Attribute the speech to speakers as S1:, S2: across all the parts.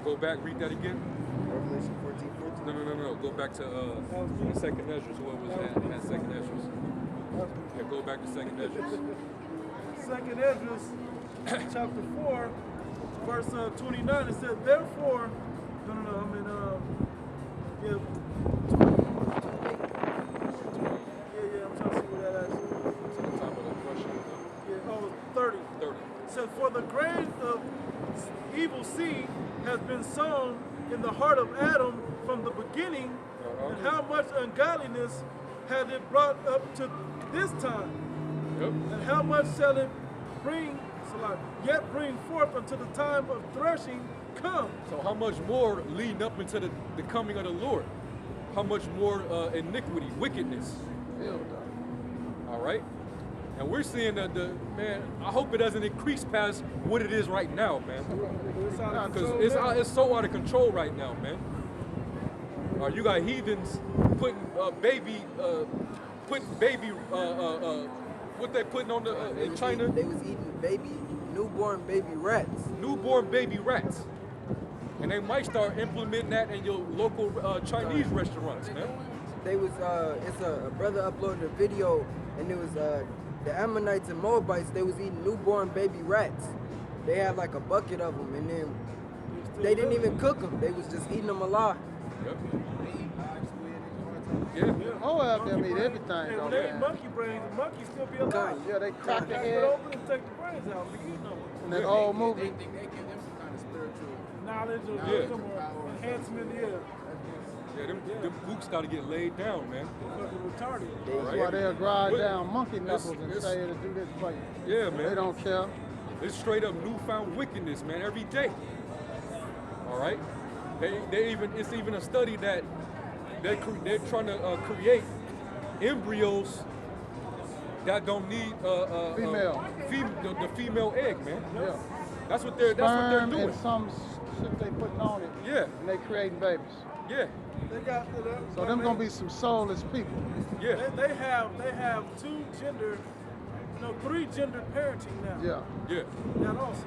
S1: Go back, read that again.
S2: Revelation 14:14.
S1: No. Go back to second Ezra. What was that? That second Ezra. Yeah, go back to second Ezra.
S3: Second Ezra, chapter 4, verse 29. It says, therefore, I'm trying to see what that actually is.
S1: To the time of the question.
S3: Yeah, 30.
S1: 30.
S3: It says, for the grain of evil seed has been sown in the heart of Adam from the beginning, and how much ungodliness hath it brought up to this time?
S1: Yep.
S3: And how much shall it yet bring forth until the time of threshing come?
S1: So how much more leading up into the coming of the Lord? How much more iniquity, wickedness? All right? And we're seeing that man, I hope it doesn't increase past what it is right now, man. Because it's so out of control right now, man. You got heathens putting baby, what they putting on in China?
S2: They was eating newborn baby rats.
S1: Newborn baby rats. And they might start implementing that in your local Chinese restaurants, man.
S2: They was, it's a brother uploaded a video, and it was the Ammonites and Moabites, they was eating newborn baby rats. They had like a bucket of them, and then they didn't even cook them. They was just eating them alive.
S1: Yep.
S4: Moab them eat everything,
S3: And
S4: though,
S3: when they eat
S4: man.
S3: monkey brains, the monkeys still be alive.
S4: Yeah, they crack the
S3: Cut
S4: head.
S3: open and take the brains out. Be eating them.
S4: In that old movie.
S5: They give them some kind of spiritual
S3: Knowledge or
S1: Yeah.
S3: wisdom or enhancement,
S1: Yeah, them boots got to get laid down, man.
S3: fucking retarded.
S4: That's why they'll grind
S1: But
S4: down monkey knuckles and
S1: it's-
S4: say to do this for you.
S1: Yeah, man.
S4: They don't care.
S1: It's straight up newfound wickedness, man, every day. All right? It's even a study that they're trying to create embryos that don't need
S4: Female.
S1: the female egg, man.
S4: Yeah.
S1: That's what they're
S4: Sperm
S1: doing.
S4: and some shit they putting on it.
S1: Yeah.
S4: And they creating babies.
S1: Yeah.
S3: They got
S4: So them gonna be some soulless people.
S1: Yeah.
S3: They have three gender parenting now.
S4: Yeah.
S1: Yeah.
S3: That also.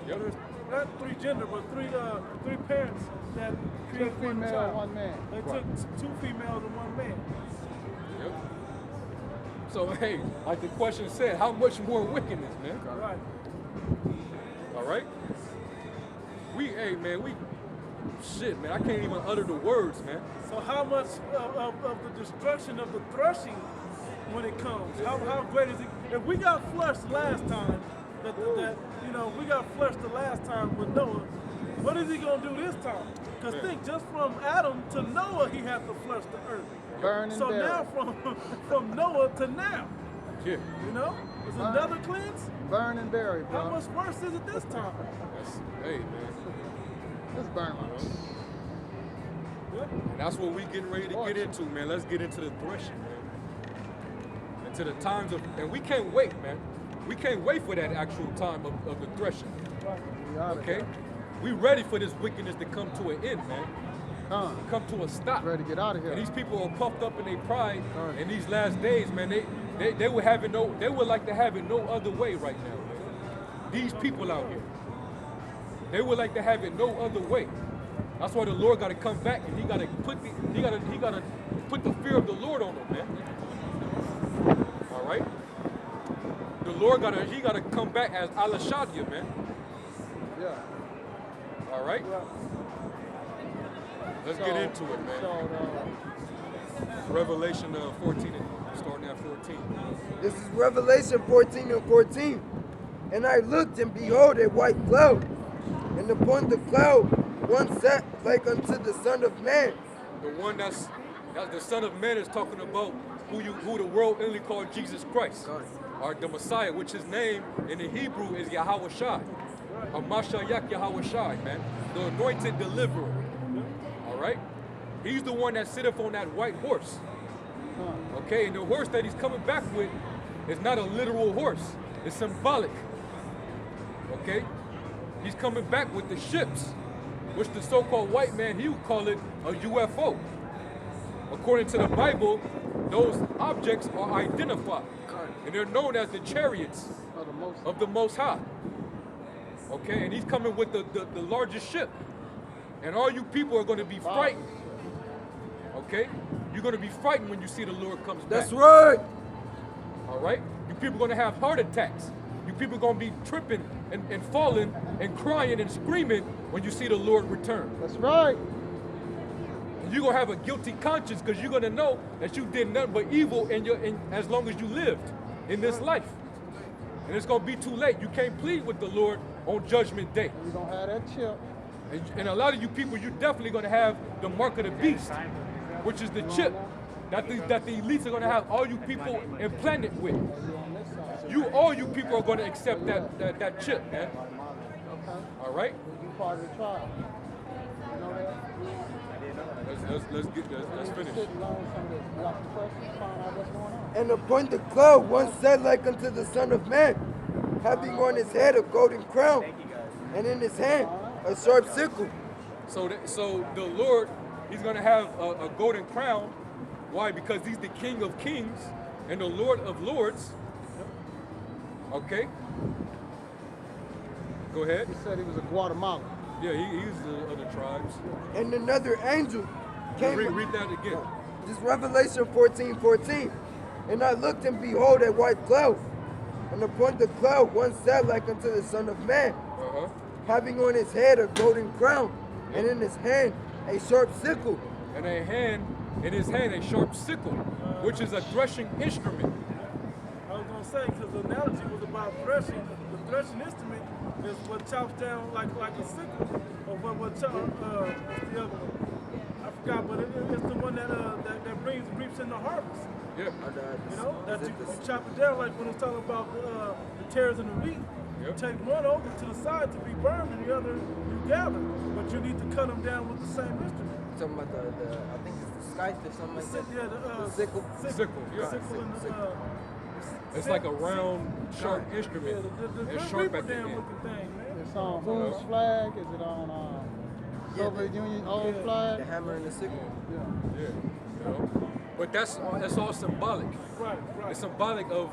S1: Yep.
S3: There's not three gender, but three parents that
S4: Two
S3: create one
S4: female,
S3: child.
S4: one man.
S3: They took two females and one man.
S1: Yep. So hey, like the question said, how much more wickedness, man?
S3: Right.
S1: All right. Shit, man, I can't even utter the words, man.
S3: So how much of the destruction of the threshing when it comes? How great is it? If we got flushed last time, we got flushed the last time with Noah, what is he gonna do this time? Because think, just from Adam to Noah, he had to flush the earth.
S4: Burn and
S3: So
S4: bury.
S3: now from Noah to now,
S1: Yeah.
S3: it's another cleanse.
S4: Burn and bury, bro.
S3: How much worse is it this time?
S1: Hey, man.
S4: Let's burn them.
S1: And that's what we getting ready to get into, man. Let's get into the threshing, man. And to the times and we can't wait, man. We can't wait for that actual time of the threshing. Okay? We ready for this wickedness to come to an end, man. Come to a stop.
S4: Ready to get out of here.
S1: And these people are puffed up in their pride in these last days, man. They would like to have it no other way right now, man. These people out here. They would like to have it no other way. That's why the Lord got to come back, and He got to put the fear of the Lord on them, man. All right. The Lord got to come back as Al-Shadia, man.
S4: Yeah.
S1: All right. Let's get into it, man. Revelation 14, starting at 14.
S2: This is Revelation 14 and 14. And I looked, and behold, a white cloud. And upon the cloud one sat like unto the Son of Man.
S1: The one that's the Son of Man is talking about who the world only called Jesus Christ, or the Messiah, which his name in the Hebrew is Yahawashi, or Mashayak Yahawashi, man, the anointed deliverer. All right, he's the one that sitteth on that white horse. Okay, and the horse that he's coming back with is not a literal horse; it's symbolic. Okay, he's coming back with the ships, which the so-called white man, he would call it a UFO. According to the Bible, those objects are identified, and they're known as the chariots of the Most High. Okay, and he's coming with the largest ship, And all you people are going to be frightened. Okay? You're going to be frightened when you see the Lord comes back.
S2: That's right.
S1: All right? You people are going to have heart attacks. You people are going to be tripping and falling and crying and screaming when you see the Lord return.
S4: That's right.
S1: And you're going to have a guilty conscience because you're going to know that you did nothing but evil as long as you lived in this life. And it's going to be too late. You can't plead with the Lord on Judgment Day.
S4: You're going to have that chip.
S1: And a lot of you people, you're definitely going to have the mark of the beast, which is the chip that the elites are going to have all you people implanted with. All you people are going to accept that chip, man. All right?
S4: You're part of the trial. You know that?
S1: Let's finish.
S2: And upon the cloud one sat like unto the Son of Man, having on his head a golden crown, and in his hand a sharp sickle.
S1: So the Lord, he's going to have a golden crown. Why? Because he's the King of Kings and the Lord of Lords. Okay? Go ahead.
S4: He said he was a Guatemalan.
S1: Yeah, he's the other tribes.
S2: And another angel came.
S1: Read that again.
S2: This Revelation 14:14. And I looked, and behold a white cloud, and upon the cloud one sat like unto the Son of Man, having on his head a golden crown, and in his hand a sharp sickle.
S1: And in his hand a sharp sickle, which is a threshing instrument.
S3: I was gonna say, because the analogy was about threshing. The threshing instrument is what chops down like a sickle, or what chops. What's the other one? I forgot, but it's the one that reaps in the harvest.
S1: Yeah.
S3: You know, that you chop it down, like when it's talking about the tares in the wheat. You take one over to the side to be burned, and the other you gather. But you need to cut them down with the same instrument.
S2: Talking about the I think it's the scythe or something like that.
S3: Yeah,
S2: the sickle.
S1: Sickle, yeah.
S3: Sickle and
S1: It's like a round, sharp instrument.
S3: The
S1: It's sharp at the
S3: damn
S1: end.
S3: looking thing, man.
S4: It's on whose flag? Is it on Soviet Union old flag?
S2: The hammer and the sickle.
S4: Yeah.
S1: Yeah. You know? But that's all symbolic.
S3: Right.
S1: It's symbolic of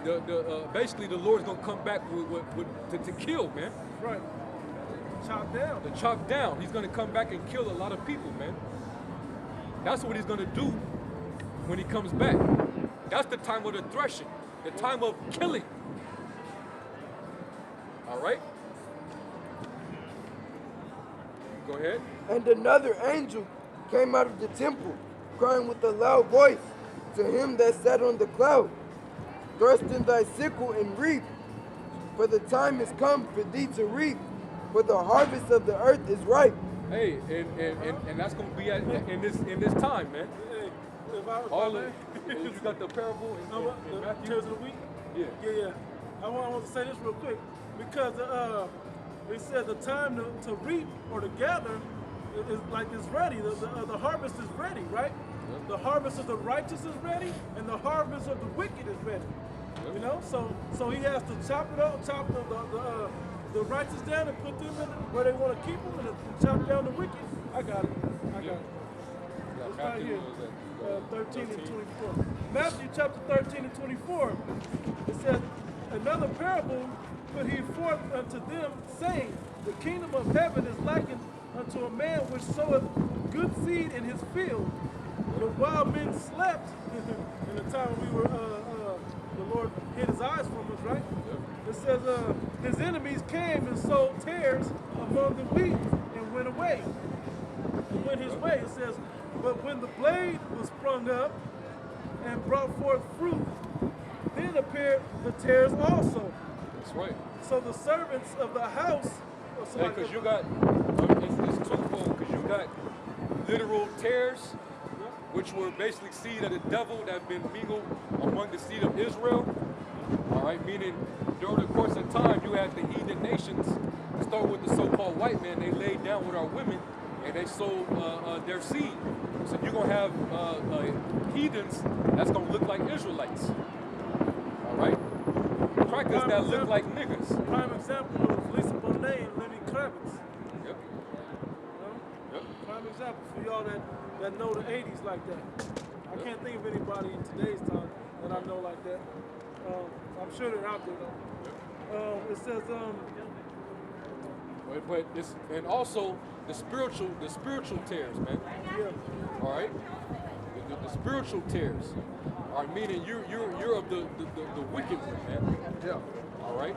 S1: the basically the Lord's gonna come back to kill, man.
S3: Right. Chop down.
S1: To chop down. He's gonna come back and kill a lot of people, man. That's what he's gonna do when he comes back. That's the time of the threshing, the time of killing. All right? Go ahead.
S2: And another angel came out of the temple, crying with a loud voice to him that sat on the cloud, thrust in thy sickle and reap, for the time is come for thee to reap, for the harvest of the earth is ripe.
S1: Hey, and that's gonna be in this time, man.
S3: Hey, if I was
S1: All of you got the parable in
S3: the
S1: Matthew.
S3: Tares of the wheat.
S1: Yeah.
S3: I want to say this real quick because it said the time to reap or to gather is like it's ready. The harvest is ready, right?
S1: Yep.
S3: The harvest of the righteous is ready, and the harvest of the wicked is ready.
S1: Yep.
S3: You know, so he has to chop it up, chop the righteous down and put them in where they want to keep them, and chop down the wicked. I got it.
S1: Yeah.
S3: It's right
S1: Matthew,
S3: here.
S1: what was that?
S3: 13 and 24. Matthew chapter 13 and 24. It says, another parable put he forth unto them, saying, the kingdom of heaven is likened unto a man which soweth good seed in his field. But while men slept, in the time we were, the Lord hid his eyes from us, right?
S1: Yep.
S3: It says, his enemies came and sowed tares among the wheat and went away. And went his way. It says, but when the blade was sprung up and brought forth fruit, then appeared the tares also.
S1: That's right.
S3: So the servants of the house.
S1: Because you got, it's twofold, because you got literal tares, which were basically seed of the devil that have been mingled among the seed of Israel. All right, meaning during the course of time, you had the heathen nations, start with the so-called white man, they laid down with our women, and they sold their seed. So you're going to have heathens that's going to look like Israelites. All right? Crackers that look like niggas.
S3: Prime example of Lisa Bonet and Lenny Kravitz.
S1: Yep. Yep.
S3: Prime example for y'all that know the 80s like that. I can't think of anybody in today's time that I know like that. I'm sure they're out there though. It says
S1: but it's, and also the spiritual tares, man. All right, the spiritual tares are meaning you're of the wicked one, man.
S4: Yeah.
S1: All right,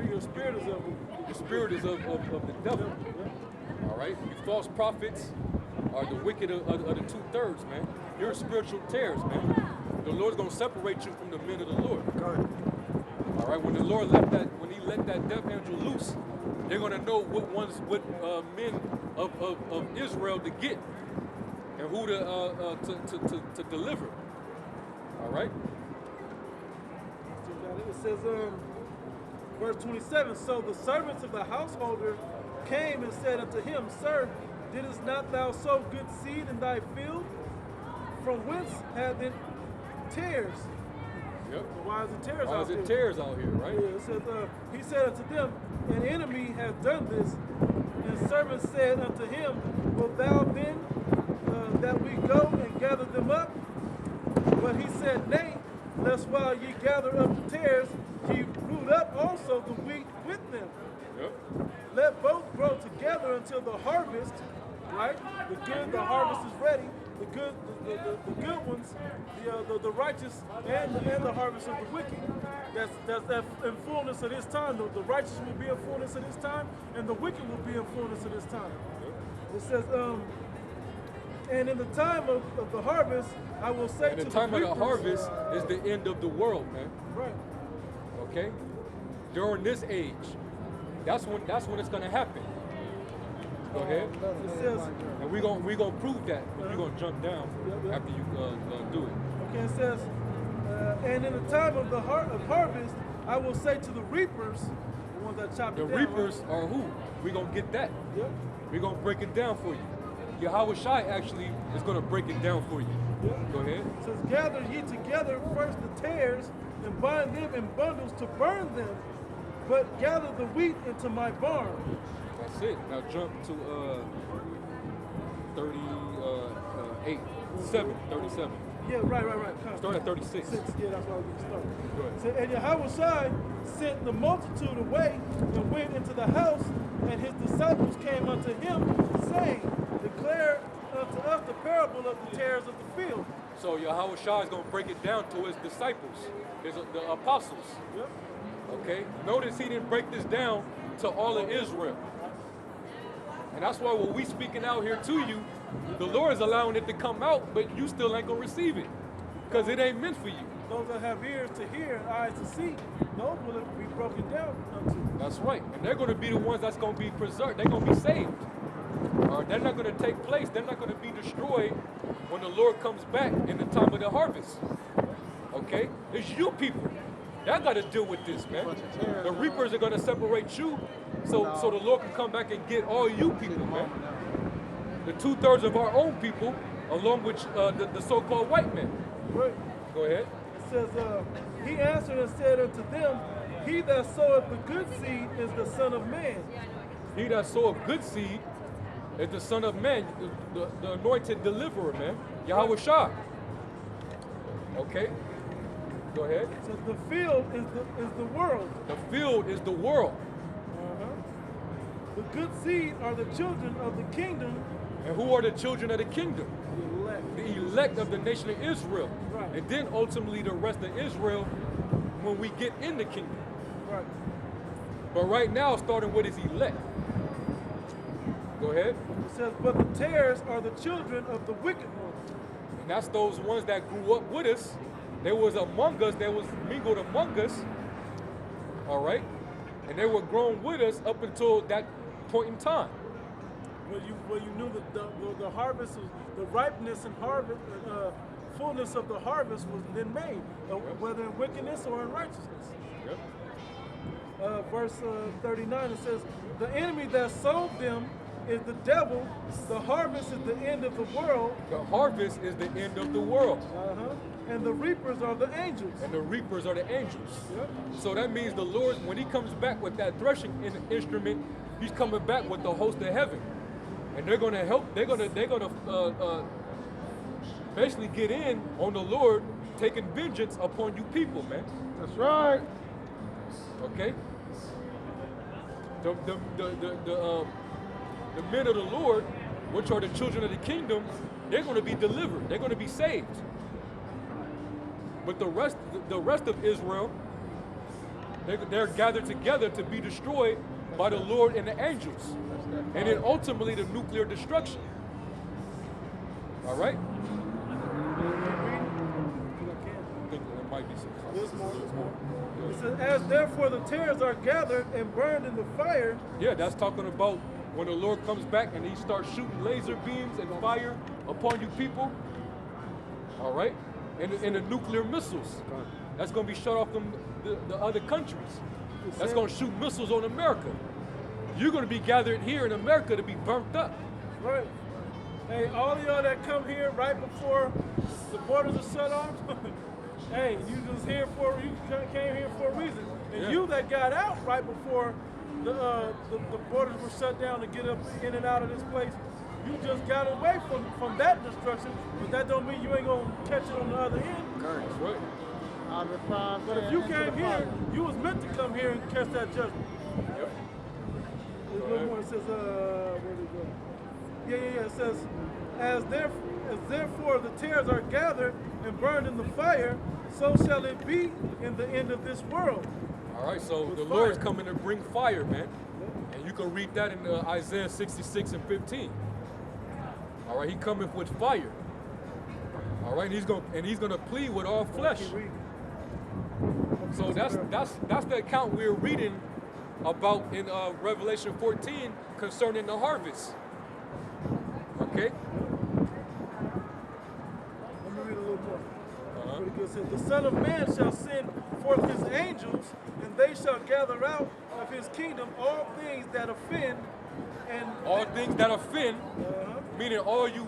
S3: Your spirit is of
S1: the spirit is of the devil. All right, you false prophets are the wicked of the 2/3, man. You're spiritual tares, man. The Lord's gonna separate you from the men of the Lord. All right, when the Lord when He let that death angel loose, they're gonna know what men of Israel to get and who to deliver. All right.
S3: It says, verse 27, so the servants of the householder came and said unto him, Sir, didst not thou sow good seed in thy field? From whence have it tares?
S1: Yep.
S3: So why is it tares
S1: Why
S3: out
S1: is it
S3: there?
S1: tares out here, right?
S3: Yeah, it says, he said unto them, an enemy hath done this. And servants said unto him, Wilt thou then that we go and gather them up? But he said, Nay, lest while ye gather up the tares, ye root up also the wheat with them.
S1: Yep.
S3: Let both grow together until the harvest, right? The harvest is ready. The good ones, the righteous, and the harvest of the wicked. That's in fullness of this time. The righteous will be in fullness of this time, and the wicked will be in fullness of this time. It says, and in the time of the harvest, I will say to the
S1: And the time of the
S3: reapers,
S1: harvest is the end of the world, man.
S3: right?
S1: Okay? During this age, that's when it's gonna happen. Go ahead.
S3: It says,
S1: And we're gonna prove that. You're gonna jump down after you do it.
S3: okay, it says, and in the time of the harvest, I will say to the reapers, the ones that chop
S1: The
S3: it down.
S1: reapers are who? We're gonna get that.
S3: Yep.
S1: We're gonna break it down for you. Yahawashi actually is gonna break it down for you.
S3: Yep.
S1: Go ahead.
S3: It says, gather ye together first the tares, and bind them in bundles to burn them, but gather the wheat into my barn.
S1: That's it. Now jump to 37.
S3: Yeah, right.
S1: Start at 36.
S3: Yeah, that's why I was getting started.
S1: Go ahead.
S3: So, and Yahawashi sent the multitude away and went into the house, and his disciples came unto him, saying, Declare unto us the parable of the tares of the field.
S1: So Yahawashi is going to break it down to his disciples, the apostles.
S3: Yep.
S1: Okay? Notice he didn't break this down to all of Israel. And that's why when we speaking out here to you, the Lord is allowing it to come out, but you still ain't going to receive it. Because it ain't meant for you.
S3: Those that have ears to hear and eyes to see, those will be broken down unto.
S1: That's right. And they're going to be the ones that's going to be preserved. They're going to be saved. Or they're not going to take place. They're not going to be destroyed when the Lord comes back in the time of the harvest. Okay? It's you people. Y'all got to deal with this, man. The reapers are going to separate you so the Lord can come back and get all you people, man. The 2/3 of our own people, along with the so-called white men.
S3: Right.
S1: Go ahead.
S3: It says, he answered and said unto them, He that soweth the good seed is the Son of Man.
S1: He that soweth good seed is the Son of Man, the anointed deliverer, man. Yahawashi. Okay? Go ahead.
S3: It says, the field is the world.
S1: The field is the world.
S3: The good seed are the children of the kingdom.
S1: And who are the children of the kingdom?
S3: The elect.
S1: The elect of the nation of Israel.
S3: Right.
S1: And then ultimately the rest of Israel when we get in the kingdom.
S3: Right.
S1: But right now, starting with his elect. Go ahead.
S3: It says, but the tares are the children of the wicked one.
S1: And that's those ones that grew up with us. They was among us, they was mingled among us. All right? And they were grown with us up until that point in time.
S3: Where you knew that the harvest, the ripeness and harvest, fullness of the harvest was then made, whether in wickedness or in righteousness.
S1: Yep.
S3: Verse 39, it says, the enemy that sowed them is the devil. The harvest is the end of the world.
S1: The harvest is the end of the world.
S3: And the reapers are the angels.
S1: And the reapers are the angels.
S3: Yep.
S1: So that means the Lord, when he comes back with that threshing instrument, he's coming back with the host of heaven. And they're going to help, they're going to basically get in on the Lord, taking vengeance upon you people, man.
S4: That's right.
S1: the men of the Lord, which are the children of the kingdom, they're going to be delivered. They're going to be saved. But the rest of Israel, they're gathered together to be destroyed by the Lord and the angels. And then ultimately the nuclear destruction. All right? I think there might be some.
S3: There's more. It says, as therefore the tares are gathered and burned in the fire.
S1: Yeah, that's talking about when the Lord comes back and he starts shooting laser beams and fire upon you people. All right? And the nuclear missiles. That's going to be shut off from the other countries. That's going to shoot missiles on America. You're going to be gathered here in America to be burnt up.
S3: Right. Hey, all of y'all that come here right before the borders are shut off, hey, you came here for a reason. And you that got out right before the borders were shut down to get up in and out of this place, you just got away from that destruction, but that don't mean you ain't gonna catch it on the other end.
S1: That's right.
S3: But if you came here, you was meant to come here and catch that judgment.
S1: Yep.
S3: There's one more. It says, where did it go? Yeah. It says, as therefore the tares are gathered and burned in the fire, so shall it be in the end of this world.
S1: All right, so
S3: With
S1: the
S3: fire.
S1: Lord's coming to bring fire, man. And you can read that in Isaiah 66 and 15. All right, he cometh with fire. All right, and he's gonna plead with all flesh. So that's the account we're reading about in Revelation 14 concerning the harvest. Okay.
S3: Let me read a little more. Pretty good. It says, the Son of Man shall send forth his angels, and they shall gather out of his kingdom all things that offend, and
S1: All things that offend, meaning all you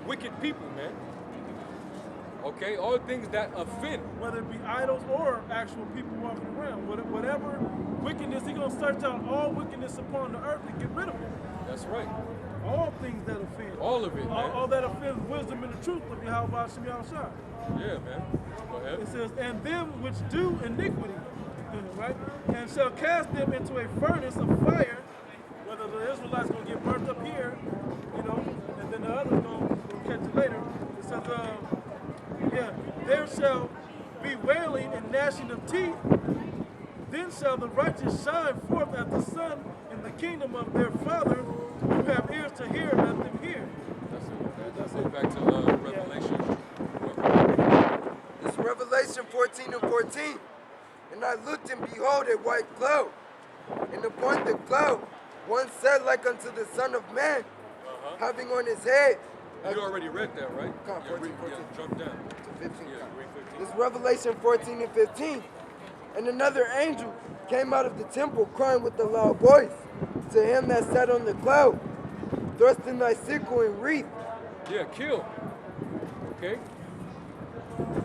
S1: wicked people, man. Okay, all things that offend.
S3: whether it be idols or actual people walking around, whatever wickedness, he's gonna search out all wickedness upon the earth and get rid of it.
S1: That's right.
S3: All things that offend.
S1: All of it, man.
S3: All that offends wisdom and the truth of Yahawashi.
S1: Yeah, man. Go ahead.
S3: It says, and them which do iniquity, right? And shall cast them into a furnace of fire, whether the Israelites gonna get burnt up here, and then the others gonna catch it later. It says, there shall be wailing and gnashing of teeth. Then shall the righteous shine forth as the sun in the kingdom of their Father. Who have ears to hear, let them hear.
S1: That's it. Back to Revelation.
S2: This is Revelation 14 and 14. And I looked and behold a white cloud. And upon the cloud one sat like unto the Son of Man, having on his head.
S1: You already read that, right?
S2: Come, 14, 14.
S1: Jump down.
S2: To 15.
S1: Yeah, read 15.
S2: This is Revelation 14 and 15. And another angel came out of the temple crying with a loud voice to him that sat on the cloud, thrust in thy sickle and wreath.
S1: Yeah, kill. Okay?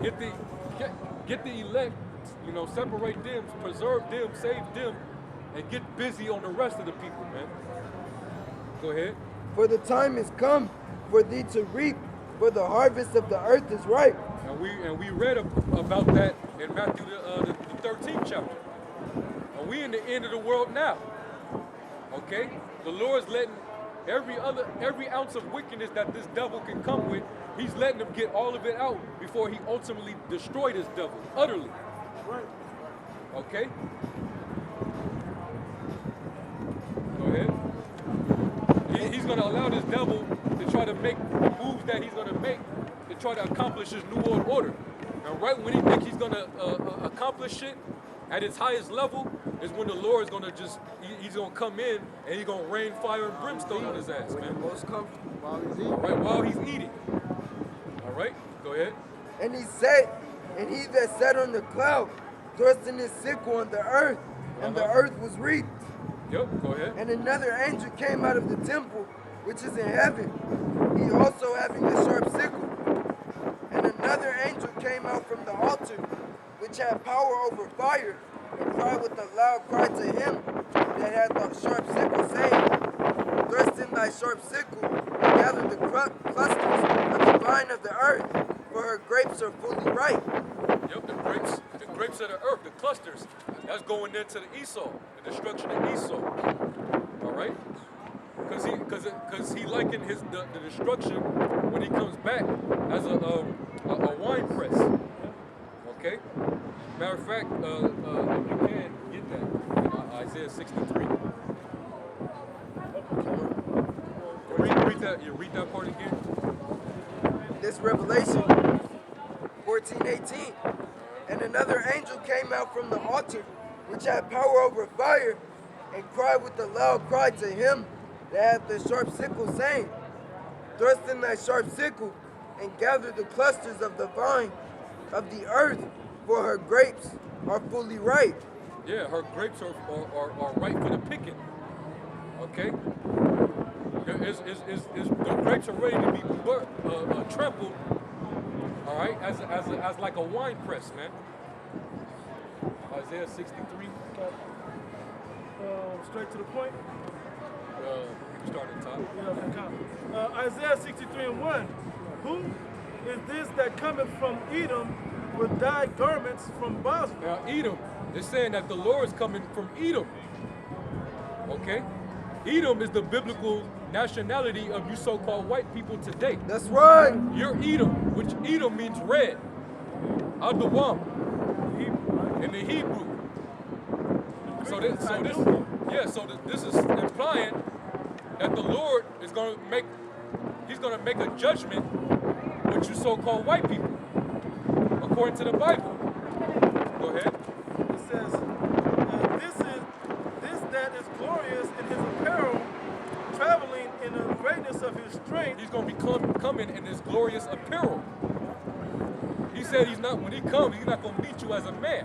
S1: Get the elect, separate them, preserve them, save them, and get busy on the rest of the people, man. Go ahead.
S2: For the time is come for thee to reap, for the harvest of the earth is ripe.
S1: And we read about that in Matthew the 13th chapter. And we in the end of the world now. Okay? The Lord's letting every ounce of wickedness that this devil can come with, he's letting him get all of it out before he ultimately destroy this devil utterly.
S3: Right.
S1: Okay? Go ahead. He's going to allow this devil to try to make the moves that he's going to make to try to accomplish his new world order. And right when he thinks he's going to accomplish it at its highest level is when the Lord is going to he's going to come in and he's going to rain fire and brimstone on his ass, man.
S2: Most comfortable.
S4: While he's eating.
S1: All right, while he's eating. All right, go ahead.
S2: And he said, and he that sat on the cloud thrust in his sickle on the earth, and the earth was reaped.
S1: Yep, go ahead.
S2: And another angel came out of the temple, which is in heaven, he also having a sharp sickle. And another angel came out from the altar, which had power over fire, and cried with a loud cry to him that had the sharp sickle, saying, thrust in thy sharp sickle, and gather the clusters of the vine of the earth, for her grapes are fully ripe.
S1: Yep, the grapes of the earth, the clusters, that's going into the Esau, the destruction of Esau. All right? Because he likened the destruction when he comes back as a wine press. Okay. Matter of fact, if you can get that, Isaiah 63. Read that part again.
S2: This Revelation 14:18. And another angel came out from the altar, which had power over fire, and cried with a loud cry to him that had the sharp sickle, saying, Thrust in thy sharp sickle, and gather the clusters of the vine of the earth, for her grapes are fully ripe.
S1: Yeah, her grapes are ripe for the picking. Okay? The grapes are ready to be trampled, all right, as like a wine press, man. Isaiah 63.
S3: Straight to the point.
S1: You can start at the top.
S3: Yeah, okay, Isaiah 63:1. Who is this that cometh from Edom with dyed garments from Bosra?
S1: Now, Edom, they're saying that the Lord is coming from Edom. Okay? Edom is the biblical nationality of you so-called white people today.
S2: That's right.
S1: You're Edom, which Edom means red. Adawam in the Hebrew. So this is implying that the Lord is going to make a judgment with you so-called white people, according to the Bible. Go ahead.
S3: It says, this that is glorious in his apparel, traveling in the greatness of his strength.
S1: He's going to be coming in his glorious apparel. He said when he comes, he's not going to meet you as a man.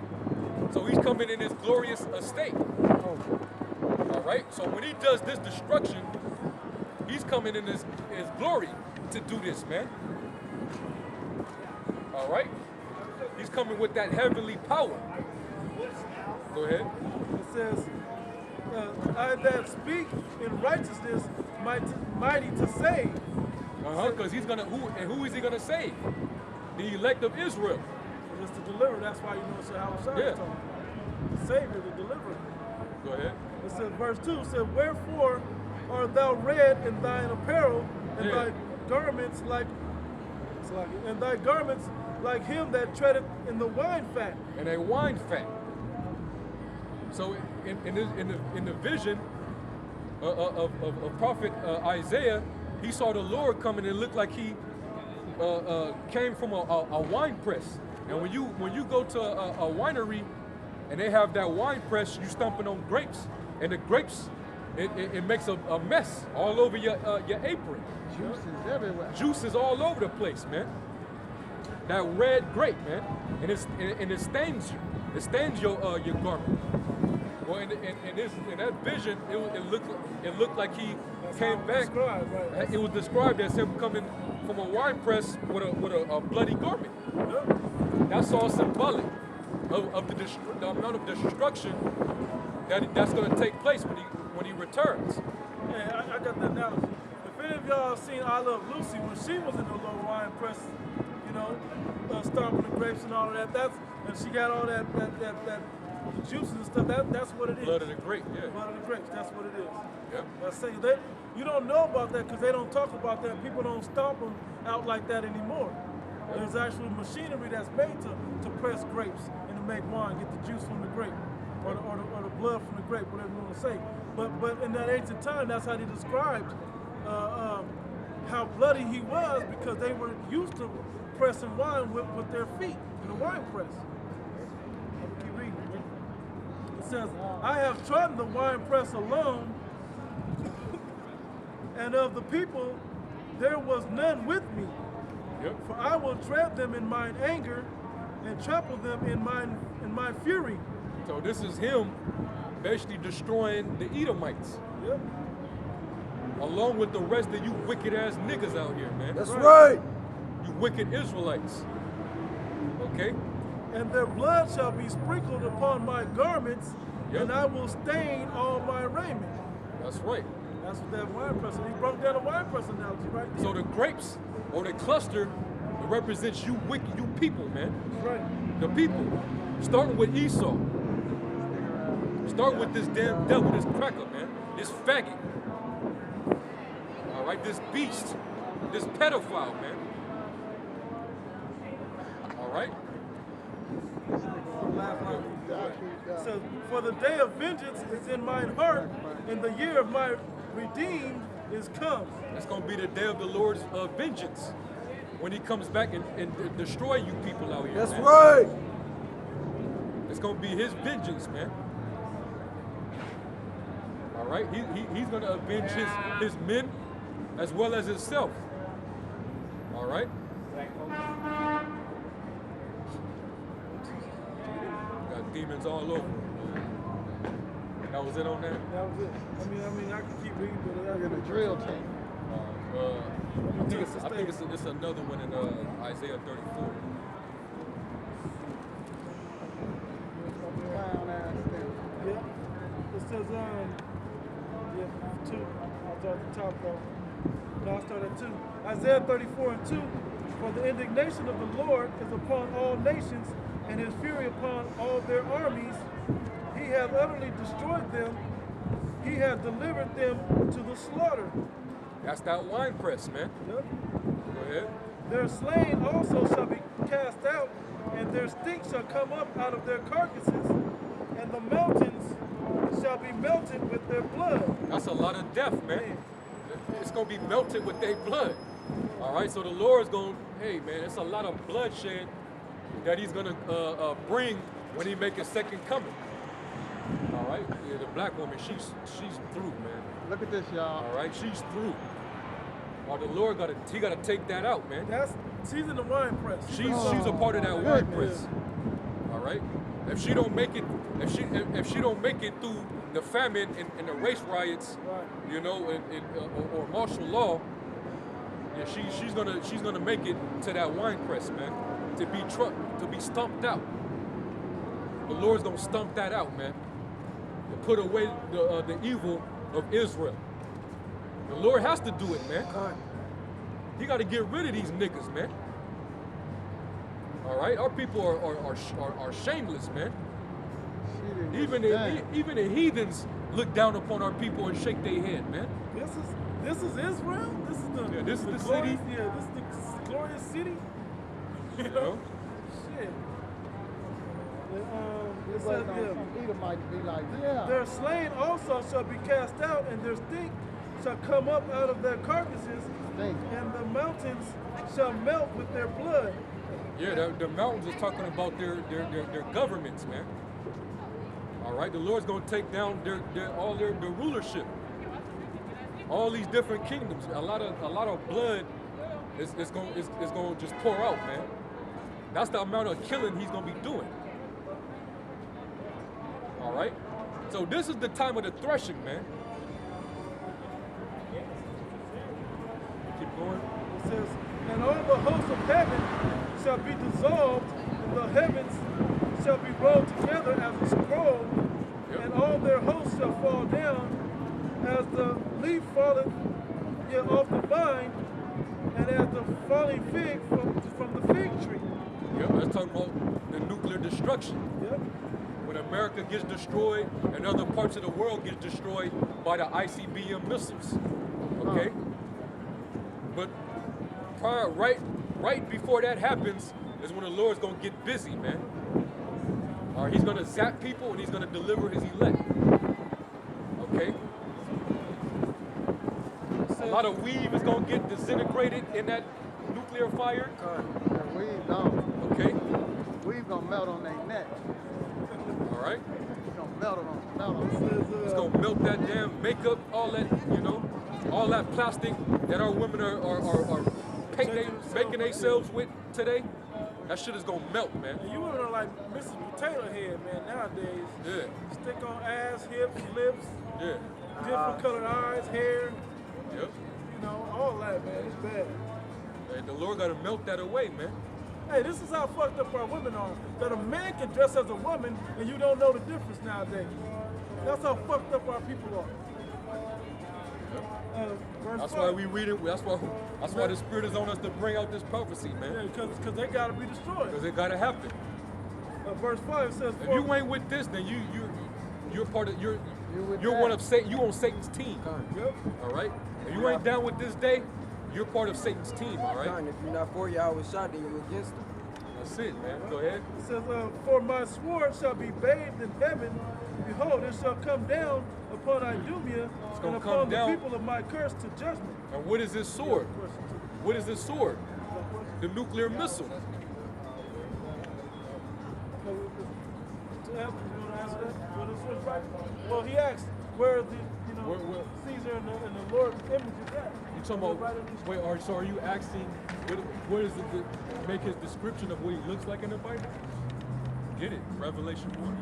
S1: So he's coming in his glorious estate. All right? So when he does this destruction, he's coming in his glory to do this, man. All right? He's coming with that heavenly power. Go ahead.
S3: It says, I that speak in righteousness, mighty to save.
S1: Because who is he gonna save? The elect of Israel.
S3: Just to deliver. That's why you know it's Yahawashi.
S1: Yeah.
S3: The Savior, the deliverer.
S1: Go ahead.
S3: It says, verse 2 says, wherefore art thou red in thine apparel, and thy garments like him that treadeth in the wine fat.
S1: And a wine fat. So in the vision of prophet Isaiah, he saw the Lord coming and it looked like he came from a wine press. And when you go to a winery and they have that wine press, you stomping on grapes, and the grapes it makes a mess all over your apron.
S4: Juice is everywhere.
S1: Juice is all over the place, man. That red grape, man, and it stains you. It stains your garment. Well, in that vision, it looked like he came back. It was described as him coming from a wine press with a bloody garment. That's all symbolic of the amount of destruction that's going to take place when he returns.
S3: Yeah, I got the analogy. If any of y'all seen I Love Lucy, when she was in the little wine press, you know, stomping the grapes and all of that, and she got all that the juices and stuff, that's what it is.
S1: Blood of the grape, yeah.
S3: Blood of the grapes, that's what it is.
S1: Yep.
S3: That's saying that you don't know about that because they don't talk about that. People don't stomp them out like that anymore. Yep. There's actual machinery that's made to press grapes and to make wine, get the juice from the grape, or the blood from the grape, whatever you want to say. But in that ancient time, that's how they described how bloody he was, because they were used to pressing wine with their feet in the wine press. Keep reading. It says, I have trodden the wine press alone, and of the people there was none with me.
S1: Yep.
S3: For I will tread them in mine anger and trample them in my fury.
S1: So this is him basically destroying the Edomites.
S3: Yep.
S1: Along with the rest of you wicked ass niggas out here, man.
S2: That's right.
S1: You wicked Israelites. Okay?
S3: And their blood shall be sprinkled upon my garments,
S1: Yep.
S3: and I will stain all my raiment.
S1: That's right.
S3: That's what that wine press. He broke down the wine press analogy right there.
S1: So the grapes or the cluster represents you wicked, you people, man.
S3: Right.
S1: The people. Starting with Esau. Start with this damn devil, this cracker, man. This faggot. right? This beast, this pedophile, man. All right?
S3: So, for the day of vengeance is in mine heart, and the year of my redeemed is come.
S1: It's going to be the day of the Lord's vengeance when he comes back and destroy you people out here.
S2: That's
S1: man.
S2: right.
S1: It's going to be his vengeance, man. All right? He's going to avenge his men as well as himself. All right? Got demons all over. That was it on that?
S3: That was it. I mean, I can keep reading, but I
S4: Look at the drill team.
S1: I think it's another one in Isaiah 34.
S4: Clown ass thing.
S3: Yeah. It says, 2. I'll start at the top though. No, I'll start at 2. Isaiah 34 and 2. For the indignation of the Lord is upon all nations, and his fury upon all their armies. He hath utterly destroyed them. He hath delivered them to the slaughter.
S1: That's that wine press, man.
S3: Yep.
S1: Go ahead.
S3: Their slain also shall be cast out, and their stink shall come up out of their carcasses, and the mountains shall be melted with their blood.
S1: That's a lot of death, man. It's going to be melted with their blood. All right, so the Lord's going, hey, man, it's a lot of bloodshed that he's going to bring when he make his second coming. All right, yeah, the black woman, she's through, man.
S4: Look at this, y'all.
S1: All right, she's through. Or the Lord got to take that out, man.
S3: She's in the wine press.
S1: She's a part of that wine press. All right. If she don't make it, if she don't make it through the famine and the race riots, you know, or martial law, yeah, she's gonna make it to that wine press, man. To be stomped out. The Lord's gonna stomp that out, man. To put away the evil of Israel. The Lord has to do it, man. He got to get rid of these niggas, man. All right, our people are shameless, man. Even the heathens look down upon our people and shake their head, man.
S3: This is Israel. This is the
S1: city.
S3: Yeah, this is the glorious city.
S1: You know?
S3: Shit.
S4: It's like Peter might be like, yeah.
S3: Their slain also shall be cast out, and their stink shall come up out of their carcasses, and the mountains shall melt with their blood.
S1: Yeah, the mountains is talking about their governments, man. All right, the Lord's gonna take down all their rulership, all these different kingdoms. A lot of blood is gonna just pour out, man. That's the amount of killing he's gonna be doing. All right, so this is the time of the threshing, man. Keep going.
S3: It says, and all the hosts of heaven shall be dissolved, and the heavens shall be rolled together as a scroll, and all their hosts shall fall down, as the leaf falleth off the vine, and as the falling fig from the fig tree.
S1: Yep, that's talking about the nuclear destruction.
S3: Yep.
S1: When America gets destroyed and other parts of the world get destroyed by the ICBM missiles. Okay? But right before that happens is when the Lord's gonna get busy, man. All right, he's gonna zap people and he's gonna deliver his elect. Okay? A lot of weave is gonna get disintegrated in that nuclear fire.
S4: And weave gone.
S1: Okay?
S4: Weave gonna melt on their neck.
S1: All right?
S4: It's gonna melt on.
S1: It's gonna melt that damn makeup, all that, you know, all that plastic that our women are making themselves with today. That shit is gonna melt, man.
S3: And you women are like Mrs. Potato Head, man, nowadays.
S1: Yeah.
S3: Stick on ass, hips, lips,
S1: Yeah.
S3: different colored eyes, hair,
S1: Yep.
S3: you know, all that, man. It's bad.
S1: And the Lord gotta melt that away, man.
S3: Hey, this is how fucked up our women are. That a man can dress as a woman and you don't know the difference nowadays. That's how fucked up our people are.
S1: That's why we read it. That's why the Spirit is on us to bring out this prophecy, man.
S3: Yeah, because they gotta be destroyed.
S1: Because it gotta happen.
S3: Verse 5 says,
S1: If you ain't with this, then you're part of you're one of Satan. You on Satan's team.
S3: Yep.
S1: All right. If you ain't down with this day, you're part of Satan's team, all right?
S2: If you're not for Yahawashi, then you're against him.
S1: That's it, man. Go ahead.
S3: It says, for my sword shall be bathed in heaven. Behold, it shall come down upon Idumea and
S1: gonna
S3: upon
S1: come
S3: the
S1: down.
S3: people of my curse to judgment.
S1: And what is this sword?
S3: Question two.
S1: What is this sword? The nuclear missile.
S3: You want to answer that? Well, this was right. Well, he asked where the
S1: Where-
S3: Caesar and the Lord's image is at.
S1: You talking about? Wait, are you asking? What is make his description of what he looks like in the Bible? Get it? Revelation 1.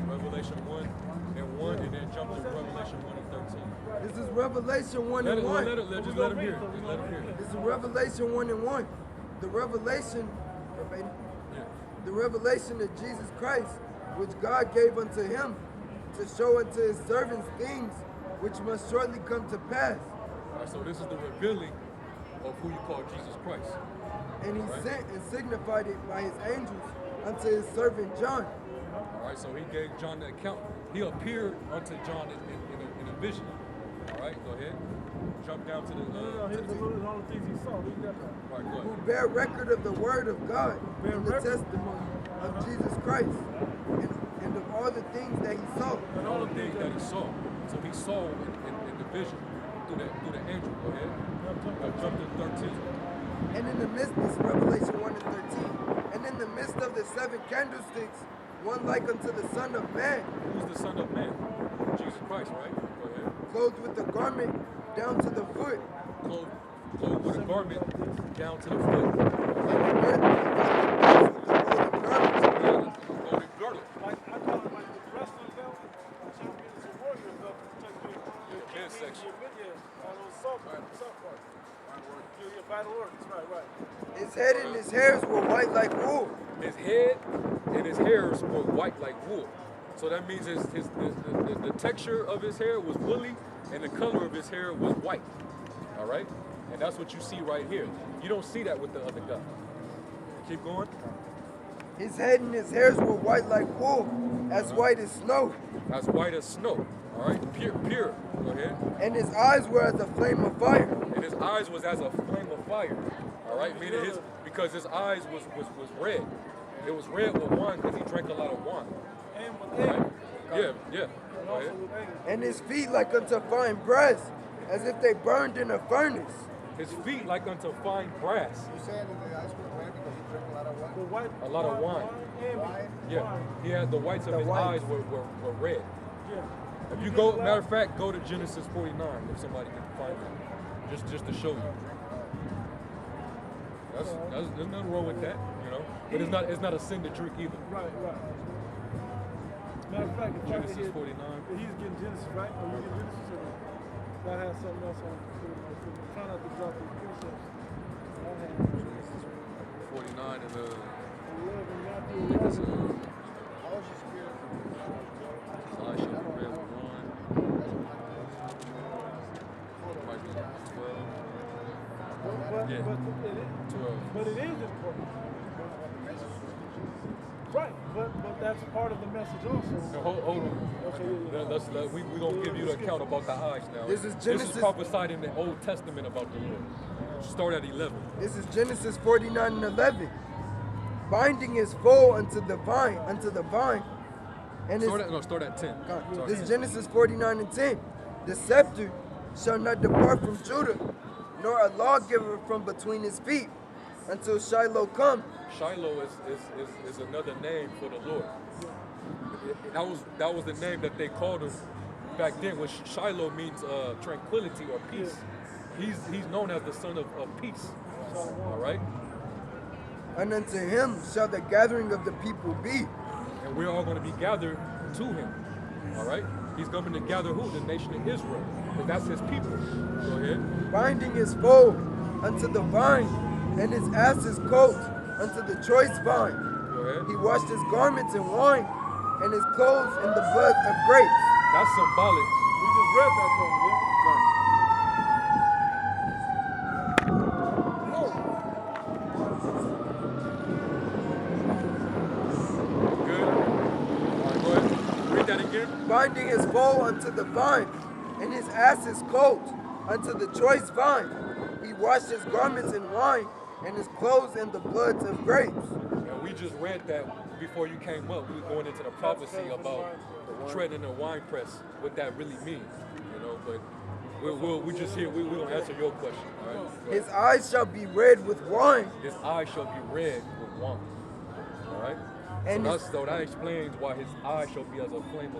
S1: Revelation 1 and 1, and then jump to Revelation 1 and 13.
S2: This is Revelation 1
S1: Let
S2: and 1.
S1: just let him hear it. Just let him hear it.
S2: This is Revelation 1 and 1. The revelation,
S1: Yeah.
S2: the revelation of Jesus Christ, which God gave unto him to show unto his servants things which must shortly come to pass.
S1: All right, so this is the revealing of who you call Jesus Christ.
S2: And he
S1: Right.
S2: sent and signified it by his angels unto his servant John.
S1: All right, so he gave John the account. He appeared unto John in a vision. All right, go ahead. Jump down to the.
S3: No, here's all the things he saw. Read that part.
S1: All right, go
S2: Who
S1: ahead.
S2: bear record of the word of God
S3: Bear
S2: and the
S3: record.
S2: testimony of Jesus Christ, and of all the things that he saw.
S1: And all the things that he saw. So he saw in the vision through the angel. Go ahead. Jump to 13.
S2: And in the midst, this Revelation 1 and 13, and in the midst of the seven candlesticks, one like unto the Son of Man,
S1: Who's the Son of Man? Jesus Christ, right? Go ahead.
S2: clothed with a garment down to the foot,
S1: Clothed with a garment down to the foot.
S2: and the girdle of the golden garment.
S1: Golden girdle.
S3: Like, I call it like the wrestling belt, champions and warrior belt.
S1: Midsection.
S3: Yeah, all those soft parts. Your vital organs, right.
S2: His head and his hairs were white like wool,
S1: His head and his hairs were white like wool. So that means the texture of his hair was woolly and the color of his hair was white. All right? And that's what you see right here. You don't see that with the other guy. Keep going.
S2: his head and his hairs were white like wool, as white as snow,
S1: As white as snow. All right? Pure. Go ahead.
S2: and his eyes were as a flame of fire.
S1: And his eyes was as a flame of fire. All right? Meaning because his eyes was red. It was red with wine because he drank a lot of wine.
S3: And with
S1: All right?
S3: anger.
S1: Yeah.
S3: And
S1: Go
S3: also
S1: ahead.
S3: with anger.
S2: And his feet like unto fine brass, as if they burned in a furnace.
S1: His feet like unto fine brass.
S5: You saying that the ice was red because he drank a lot of wine?
S3: The white,
S1: A lot of wine.
S3: And
S5: Wine?
S1: Yeah.
S3: wine.
S1: He had the whites of
S2: The
S1: his
S2: whites.
S1: eyes were red.
S3: Yeah.
S1: If you go, matter of fact, go to Genesis 49 if somebody can find it. Just to show you. There's nothing wrong with that, you know. But it's not a sin to drink either.
S3: Right. Matter of fact, if I
S1: Genesis
S3: could get,
S1: 49.
S3: he's getting Genesis, right? Or you get Genesis or God has something else on. Try not to drop these precepts. I have
S1: 49 and
S3: 11, Matthew
S1: I think it's
S3: 11.
S5: How was your spirit?
S1: I should have read 1. Might be 12. Yeah.
S3: But it is important. Right, but that's part of the message also.
S1: Now, hold on.
S3: Okay, yeah.
S1: We're going to give you the account about the eyes now.
S2: This is
S1: This
S2: Genesis-
S1: is prophesied in the Old Testament about the Lord. Start at 11.
S2: This is Genesis 49 and 11. Binding his foal unto the vine, and his,
S1: Start at 10.
S2: God,
S1: Sorry.
S2: this is Genesis 49 and 10. The scepter shall not depart from Judah, nor a lawgiver from between his feet, until Shiloh come.
S1: Shiloh is another name for the Lord. That was the name that they called him back then. Which Shiloh means tranquility or peace. He's known as the son of peace. All right,
S2: And unto him shall the gathering of the people be.
S1: and we're all going to be gathered to him. All right, he's coming to gather who? The nation of Israel, because that's his people. Go ahead.
S2: Binding his foal unto the vine, and his ass's coat unto the choice vine.
S1: Go ahead.
S2: He washed his garments in wine, and his clothes in the blood of grapes.
S1: That's symbolic.
S3: We just read that though.
S1: Good. All right, go ahead. Read that again.
S2: binding his foal unto the vine, and his ass's colt unto the choice vine. He washed his garments in wine, and his clothes in the bloods of grapes.
S1: And we just read that before you came up. We were going into the prophecy about treading the wine press, what that really means, you know. But we just here. We're gonna answer your question. All right.
S2: His eyes shall be red with wine.
S1: His eyes shall be red with wine. All right.
S2: And
S1: So that explains why his eyes shall be as a flame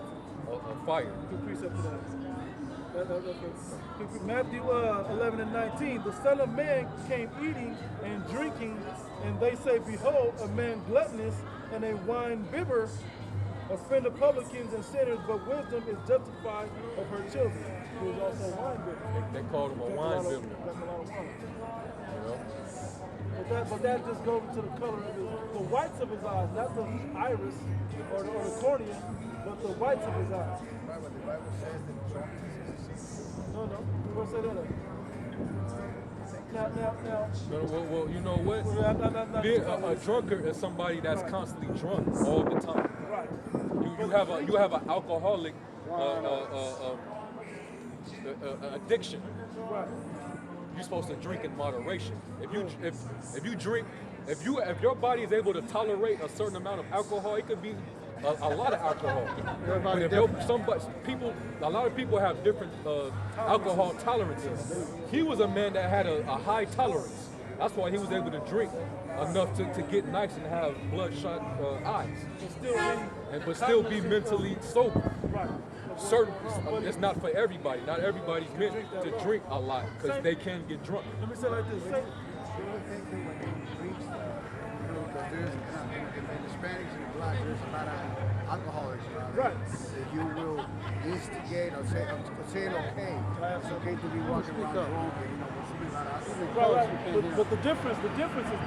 S1: of fire.
S3: Good precept to that. Matthew 11 and 19. The Son of Man came eating and drinking, and they say, Behold, a man gluttonous and a wine bibber, a friend of publicans and sinners, but wisdom is justified of her children. He was also a wine bibber.
S1: They called him a wine bibber.
S3: That's a lot of wine.
S1: You know?
S3: But that just goes to the color of the whites of his eyes, not the iris or the cornea, but the whites of his eyes.
S5: Right, but the Bible says that drunkenness is a sin.
S3: No, we won't say that. Now.
S1: Well, you know what?
S3: Well,
S1: Being a drunkard is somebody that's constantly drunk all the time.
S3: Right.
S1: You have an alcoholic addiction.
S3: Right.
S1: You're supposed to drink in moderation. If you drink, if your body is able to tolerate a certain amount of alcohol, it could be a lot of alcohol. But if a lot of people have different alcohol tolerances. He was a man that had a high tolerance. That's why he was able to drink enough to get nice and have bloodshot eyes, but still be mentally sober.
S3: Right.
S1: It's not for everybody. Not everybody's meant to drink a lot because they can get drunk.
S3: Let me say it like this.
S5: Because there's in the Hispanics and the blacks, there's a lot of alcoholics around.
S3: Right.
S5: That you will instigate or say it okay. It's okay to be walking around drunk and there's a lot of alcohol.
S3: Right. But the difference is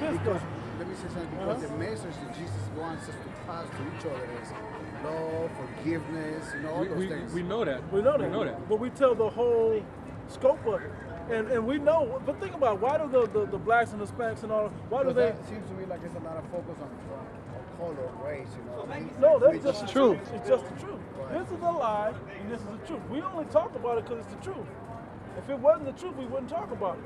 S3: this.
S5: Because let me say something. Because the message that Jesus wants us to pass to each other is love, forgiveness, all those things.
S1: We know that.
S3: We know that. But we tell the whole scope of it. And we know, but think about why do the blacks and the Hispanics and all, why do they?
S5: It seems to me like there's a lot of focus on color, race,
S3: No, that's just the
S4: truth.
S3: truth. It's just the truth. This is a lie, and this is the truth. We only talk about it because it's the truth. If it wasn't the truth, we wouldn't talk about it.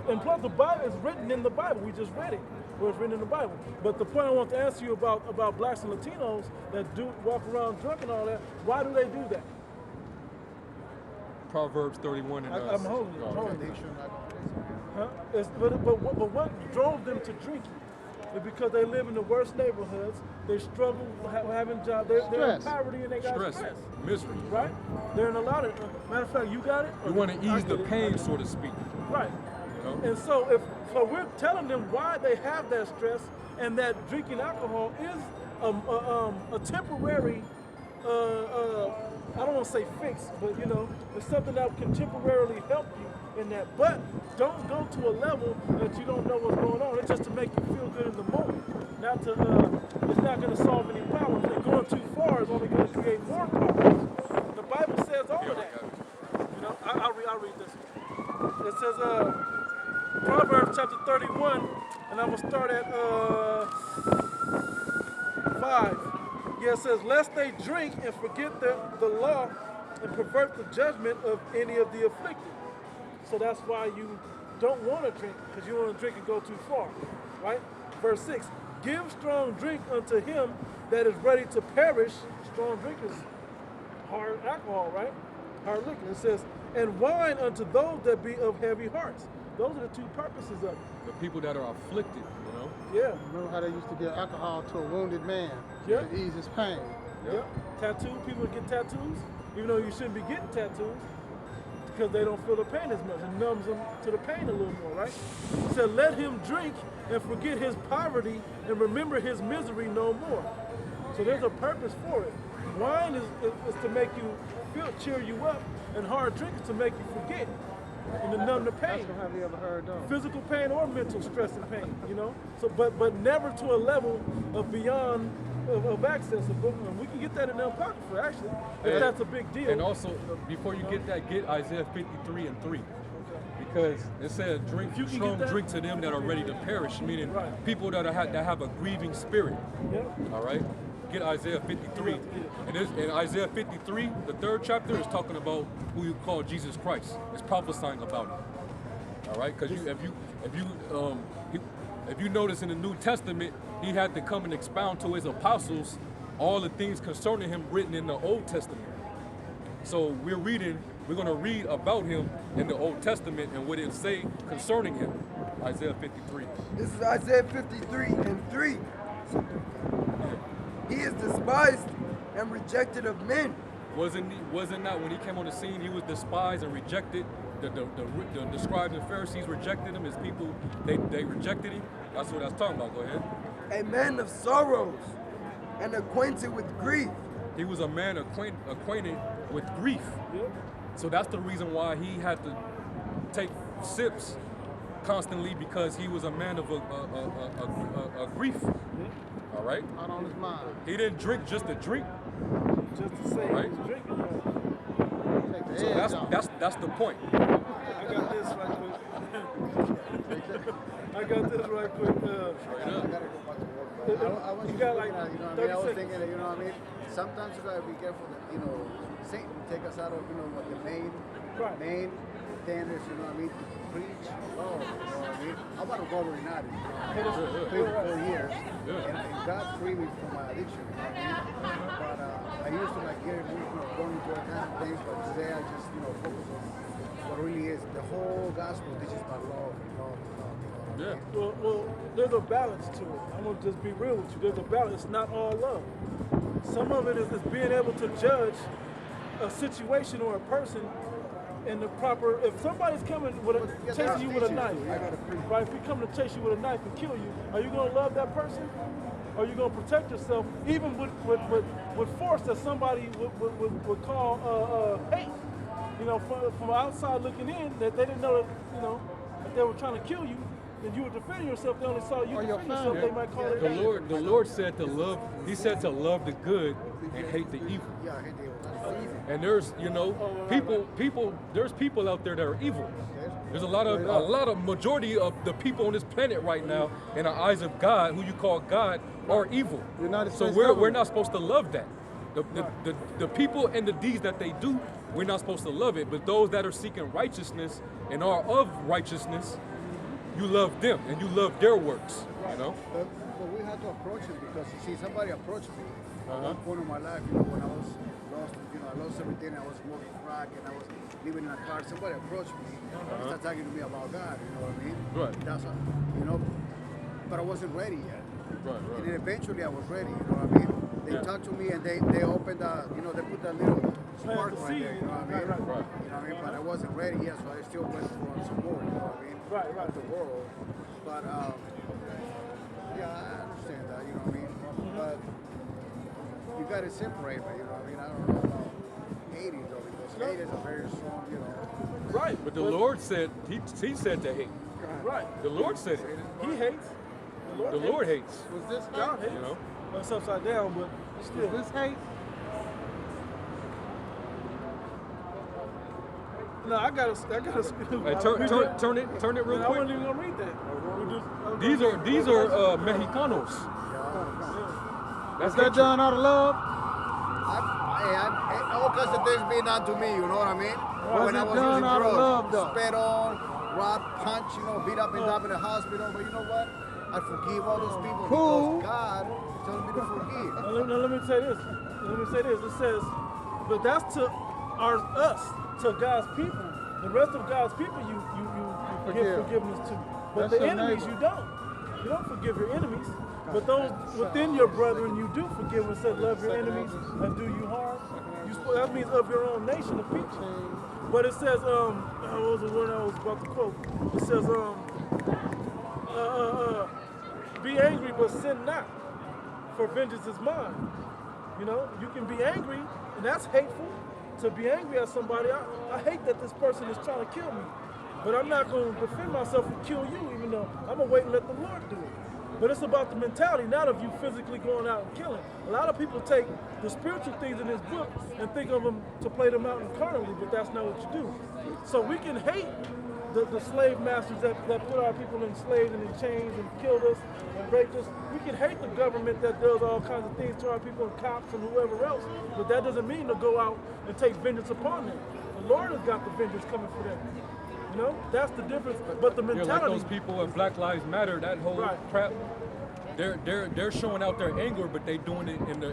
S3: And plus, the Bible is written in the Bible. We just read it, where it's written in the Bible. But the point I want to answer you about blacks and Latinos that do walk around drunk and all that, why do they do that?
S1: Proverbs 31 and
S3: I'm holding it. I'm holding it. Huh? But what drove them to drinking is because they live in the worst neighborhoods. They struggle having jobs. They're in poverty and they got stress.
S1: Misery.
S3: Right? They're in a lot of. Matter of fact, you got it.
S1: You want to ease the pain, so to speak.
S3: Right.
S1: You know?
S3: And so we're telling them why they have that stress and that drinking alcohol is a temporary. I don't want to say fix, but it's something that can temporarily help you in that. But don't go to a level that you don't know what's going on. It's just to make you feel good in the moment. It's not going to solve any problems. And going too far is only going to create more problems. The Bible says all of that. I'll read this. It says Proverbs chapter 31, and I'm going to start at 5. Yeah, it says, lest they drink and forget the law and pervert the judgment of any of the afflicted. So that's why you don't want to drink, because you want to drink and go too far, right? Verse 6, give strong drink unto him that is ready to perish. Strong drink is hard alcohol, right? Hard liquor. It says, and wine unto those that be of heavy hearts. Those are the two purposes of it.
S1: The people that are afflicted,
S3: Yeah.
S4: Remember how they used to give alcohol to a wounded man
S3: Yeah.
S4: to ease his pain?
S3: Yeah. Tattoo, people get tattoos, even though you shouldn't be getting tattoos, because they don't feel the pain as much. It numbs them to the pain a little more, right? It said, let him drink and forget his poverty and remember his misery no more. So there's a purpose for it. Wine is to make you cheer you up, and hard drink is to make you forget and to numb the pain.
S4: That's what have you ever heard of?
S3: Physical pain or mental stress and pain, So, but never to a level of beyond of access. We can get that in the Apocrypha, actually, if that's a big deal.
S1: And also, before you get that, get Isaiah 53 and 3. Because it says, drink to them that are ready to perish, meaning people that have a grieving spirit.
S3: Yeah.
S1: All right? get Isaiah 53. And in Isaiah 53, the 3rd chapter is talking about who you call Jesus Christ. It's prophesying about him. All right, because if you notice in the New Testament, he had to come and expound to his apostles all the things concerning him written in the Old Testament. So we're going to read about him in the Old Testament and what it say concerning him. Isaiah 53.
S2: This is Isaiah 53 and 3. He is despised and rejected of men.
S1: Wasn't that when he came on the scene, he was despised and rejected? The scribes and Pharisees rejected him. His people, they rejected him. That's what I was talking about. Go ahead.
S2: A man of sorrows and acquainted with grief.
S1: He was a man acquainted with grief. So that's the reason why he had to take sips constantly, because he was a man of a grief. All right?
S4: Out on his mind.
S1: He didn't drink just to drink.
S3: Just to say
S1: Right.
S3: he was drinking.
S4: Take the
S1: So
S4: edge off.
S1: that's the point.
S3: I got this right quick. I got this right quick.
S5: I gotta go back to work. I was
S3: You
S5: just
S3: got
S5: looking
S3: like
S5: at, you know what I
S3: 30
S5: mean? I was
S3: seconds.
S5: thinking that, you know what I mean? Sometimes you gotta be careful that, you know, Satan will take us out of, you know, what the main thing is, you know what I mean? Preach love, you know what I mean? I'm about to go over now, you know, 3 or 4 years, and God freed me from my addiction, you know what I mean? But I used to like get, you know, going into all kind of things, but today I just, you know, focus on what really is. The whole gospel teaches about love and love and love, you know what I mean?
S1: Yeah.
S3: Well, there's a balance to it. I'm gonna just be real with you. There's a balance. It's not all love. Some of it is being able to judge a situation or a person in the proper. If somebody's coming with chasing you with a knife, right? If he coming to chase you with a knife and kill you, are you gonna love that person? Or are you gonna protect yourself, even with force that somebody would call hate? You know, from outside looking in, that they didn't know that, you know, if they were trying to kill you, then you were defending yourself. They only saw you
S4: Or your
S3: defend yourself.
S4: family.
S3: They might call it hate.
S1: The Lord said to love. He said to love the good and hate the evil.
S5: Yeah, I hate the evil.
S1: And there's, you know, there's people out there that are evil. There's a lot of majority of the people on this planet right now, in the eyes of God, who you call God, are evil.
S4: United
S1: So
S4: States
S1: we're
S4: government.
S1: not supposed to love that. The people and the deeds that they do, we're not supposed to love it. But those that are seeking righteousness and are of righteousness, you love them and you love their works. You know.
S5: But we had to approach it because, you see, somebody approached me at one point in my life, you know, when I was lost, you know, I lost everything, I was smoking crack and I was living in a car. Somebody approached me and started talking to me about God, you know what I mean?
S1: Right.
S5: That's what, you know, but I wasn't ready yet.
S1: Right.
S5: And then eventually I was ready, you know what I mean? They talked to me and they opened, you know, they put that little spark
S3: the
S5: right
S3: seed.
S5: there, you know what I mean?
S3: Right.
S5: You know what I mean? But I wasn't ready yet, so I still went for some more, you know what I mean?
S3: Right.
S5: Of the world. But, yeah, I understand that, you know what I mean? But you got to separate, man, you know what I mean? I don't know about hating, though, because hate is a very strong, you know.
S3: Right.
S1: But the Lord said he said to hate.
S3: Right.
S1: The Lord said it.
S3: He hates.
S1: The Lord hates.
S4: Was this
S3: God
S4: hate?
S3: hates.
S1: You know.
S3: Well, it's upside down, but still.
S4: Was this hate?
S3: No, I gotta.
S1: Hey, turn it real
S3: I
S1: quick.
S3: wasn't even gonna read that.
S1: These are Mexicanos.
S4: Was that done out of love?
S5: All kinds of things being done to me, you know what I mean? When I
S4: it
S5: was
S4: done
S5: using
S4: out of
S5: drugs,
S4: love, though?
S5: spit on, robbed, punch, you know, beat up and down in the hospital. But you know what? I forgive all those people
S4: Cool.
S5: because God told me to forgive.
S3: Now, let me say this. It says, but that's to us, to God's people. The rest of God's people, you give
S4: Forgive.
S3: forgiveness to. But
S4: That's
S3: the
S4: your
S3: enemies,
S4: neighbor.
S3: you don't. You don't forgive your enemies. But those within your brethren, you do forgive and say, love your enemies and do you harm. That means of your own nation of people. But it says, what was the word I was about to quote? It says, be angry but sin not, for vengeance is mine. You know, you can be angry, and that's hateful. To be angry at somebody, I hate that this person is trying to kill me. But I'm not going to defend myself and kill you, even though I'm going to wait and let the Lord do it. But it's about the mentality, not of you physically going out and killing. A lot of people take the spiritual things in this book and think of them to play them out carnally, but that's not what you do. So we can hate the slave masters that put our people enslaved and in chains and killed us and raped us. We can hate the government that does all kinds of things to our people and cops and whoever else, but that doesn't mean to go out and take vengeance upon them. The Lord has got the vengeance coming for them. You know, that's the difference. But the mentality.
S1: Like those people in Black Lives Matter, that whole crap. They're showing out their anger, but they doing it in the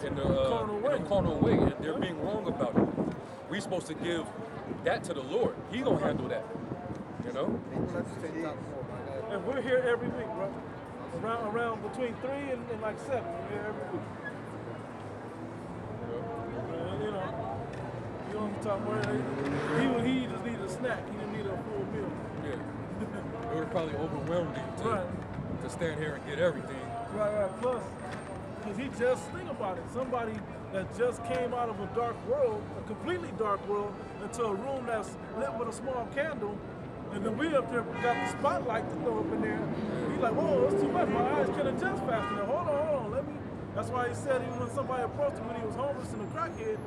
S1: carnal way. They're being wrong about it. We supposed to give that to the Lord. He gonna handle that. You know.
S3: And we're here every week, bro. Around between 3 and like 7. We're here every week. You know what I'm talking about? He just needed a snack. He didn't need a full meal.
S1: Yeah. It would probably overwhelm me to stand here and get everything.
S3: Right. Plus, because he just, think about it, somebody that just came out of a dark world, a completely dark world, into a room that's lit with a small candle, and then we up there got the spotlight to throw up in there. He's like, whoa, it's too much. My eyes can't adjust fast enough. Hold on. Let me. That's why he said even when somebody approached him when he was homeless and a crackhead,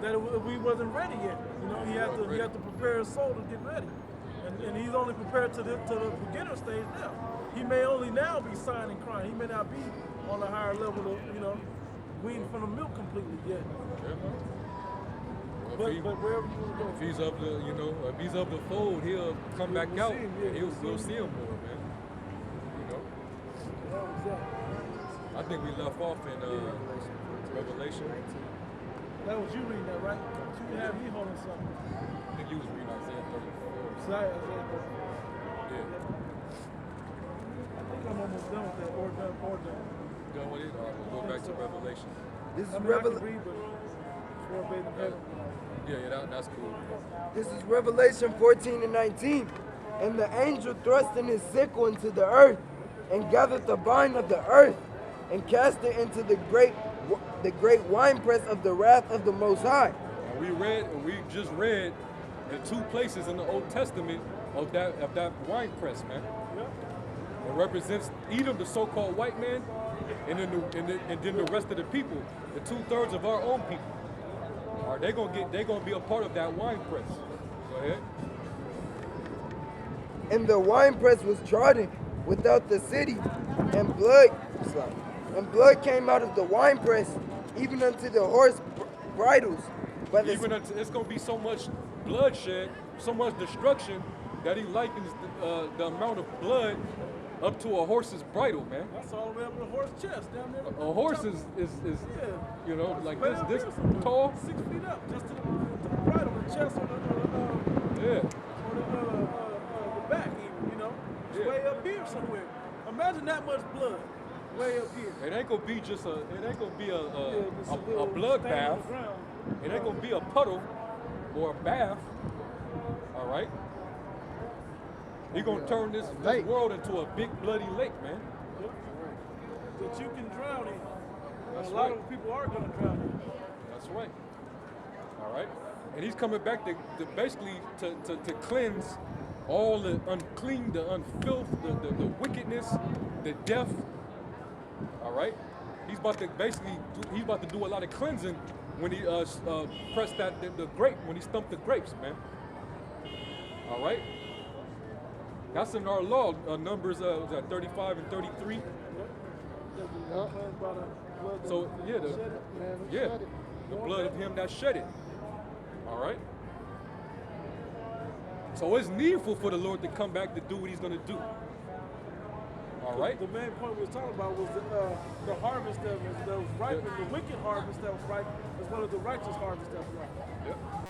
S3: that we wasn't ready yet. You know, he had to prepare his soul to get ready. And he's only prepared to the beginner stage now. He may only now be sighing and crying. He may not be on a higher level of, weaned from the milk completely yet. But wherever you want to go.
S1: If he's of the fold, he'll come back out. We'll see him more, man. You know. I think we left off in Revelation.
S3: That was you reading that, right? You had me holding something.
S1: I think you was reading Isaiah 34.
S3: Isaiah 34.
S1: Yeah.
S3: I think I'm almost done with that. Or done.
S1: Done with it? All right, we'll go back to Revelation.
S2: This is
S3: I can read, but verbatim heaven.
S1: Yeah, that's cool.
S2: This is Revelation 14 and 19. And the angel thrust in his sickle into the earth, and gathered the vine of the earth, and cast it into the great winepress of the wrath of the Most High.
S1: And we just read the 2 places in the Old Testament of that winepress, man. It represents Edom, the so-called white man, and then the rest of the people, the 2/3 of our own people. Are they gonna be a part of that winepress? Go ahead.
S2: And the winepress was trodden without the city, and blood came out of the winepress, even unto the horse bridles.
S1: It's gonna be so much bloodshed, so much destruction, that he likens the amount of blood up to a horse's bridle, man.
S3: That's all the way up to the horse chest down there.
S1: A horse is like this tall.
S3: 6 feet up, just to the bridle, the chest, or the back, even. It's way up here somewhere. Imagine that much blood, way up here.
S1: It ain't gonna be just a blood bath. It ain't gonna be a puddle or a bath. All right. He's gonna turn this world into a big bloody lake, man.
S3: That you can drown in. That's a lot of people are gonna drown in.
S1: That's right. All right. And he's coming back to basically to cleanse all the unclean, the unfilth, the wickedness, the death. All right. He's about to do a lot of cleansing when he pressed the grape, when he stumped the grapes, man. All right. That's in our law, Numbers 35 and 33. So the blood of him that shed it. All right. So it's needful for the Lord to come back to do what he's going to do. All right.
S3: The main point we were talking about was the harvest that was ripe, and the wicked harvest that was ripe, as well as the righteous harvest that was ripe.
S1: Yep.